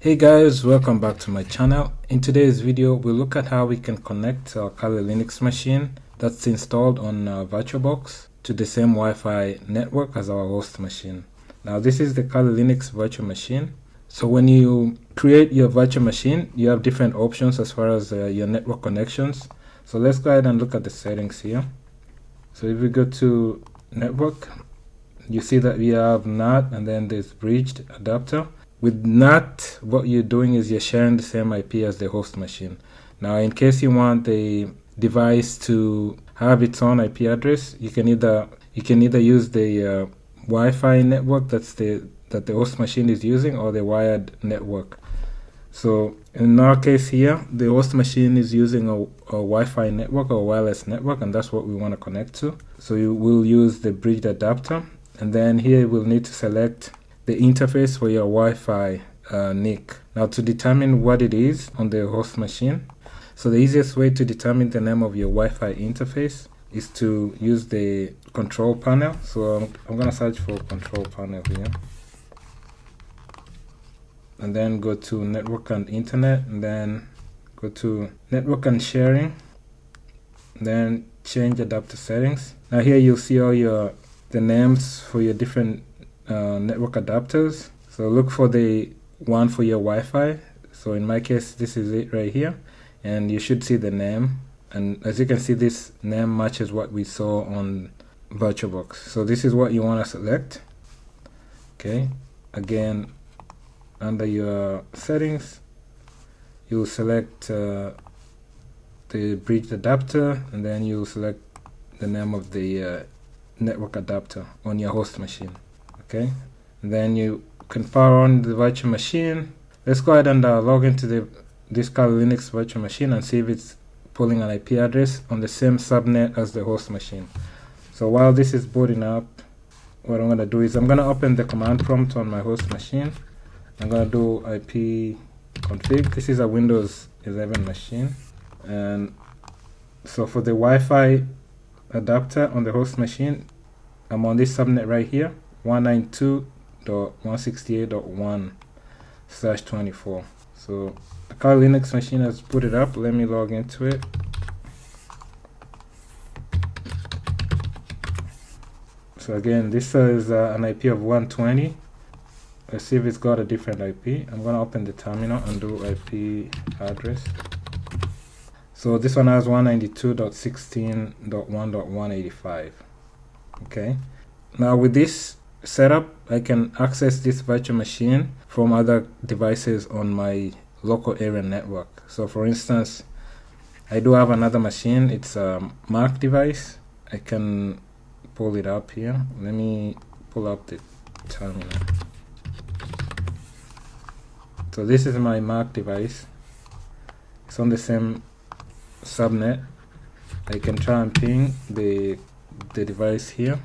Hey guys, welcome back to my channel. In today's video, we'll look at how we can connect our Kali Linux machine that's installed on VirtualBox to the same Wi-Fi network as our host machine. Now this is the Kali Linux virtual machine. So when you create your virtual machine, you have different options as far as your network connections. So let's go ahead and look at the settings here. So if we go to network, you see that we have NAT and then there's bridged adapter. With NAT, what you're doing is you're sharing the same IP as the host machine. Now, in case you want the device to have its own IP address, you can either use the Wi-Fi network that the host machine is using, or the wired network. So in our case here, the host machine is using a Wi-Fi network or wireless network, and that's what we want to connect to. So you will use the bridged adapter, and then here we'll need to select the interface for your Wi-Fi NIC. Now to determine what it is on the host machine, so the easiest way to determine the name of your Wi-Fi interface is to use the control panel. So I'm going to search for control panel here. And then go to network and internet, and then go to network and sharing, and then change adapter settings. Now here you'll see all the names for your different network adapters. So look for the one for your Wi-Fi. So in my case, this is it right here, and you should see the name. And as you can see, this name matches what we saw on VirtualBox. So this is what you want to select. Okay, again, under your settings, you'll select the bridged adapter, and then you'll select the name of the network adapter on your host machine. Okay, and then you can power on the virtual machine. Let's go ahead and log into this Kali Linux virtual machine and see if it's pulling an IP address on the same subnet as the host machine. So while this is booting up, what I'm going to do is I'm going to open the command prompt on my host machine. I'm going to do IP config. This is a Windows 11 machine, and so for the Wi-Fi adapter on the host machine, I'm on this subnet right here, 192.168.1/24. So the Kali Linux machine has booted up. Let me log into it. So again, this is an IP of 120. Let's see if it's got a different IP. I'm going to open the terminal and do IP address. So this one has 192.16.1.185. Okay. Now with this setup, I can access this virtual machine from other devices on my local area network. So for instance, I do have another machine. It's a Mac device. I can pull it up here. Let me pull up the terminal. So this is my Mac device. It's on the same subnet. I can try and ping the device here,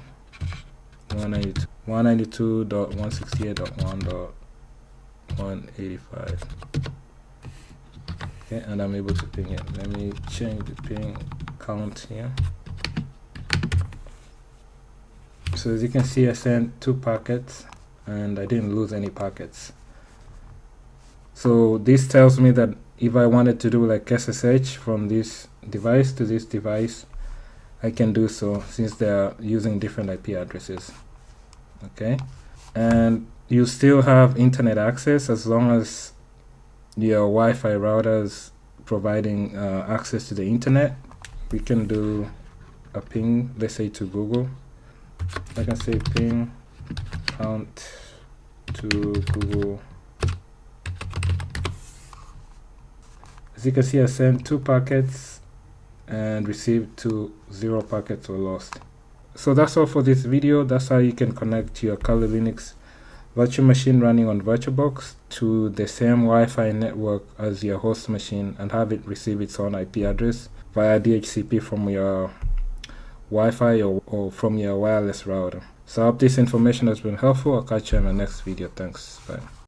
192.168.1.185. Okay, and I'm able to ping it. Let me change the ping count here. So as you can see, I sent 2 packets and I didn't lose any packets. So this tells me that if I wanted to do like SSH from this device to this device, I can do so, since they are using different IP addresses. Okay, and you still have internet access as long as your Wi-Fi routers providing access to the internet. We can do a ping, let's say to Google. I can say ping count to Google. As you can see, I sent 2 packets and received 0 packets were lost. So that's all for this video. That's how you can connect your Kali Linux virtual machine running on VirtualBox to the same Wi-Fi network as your host machine and have it receive its own IP address via DHCP from your Wi-Fi or from your wireless router. So I hope this information has been helpful. I'll catch you in my next video. Thanks. Bye.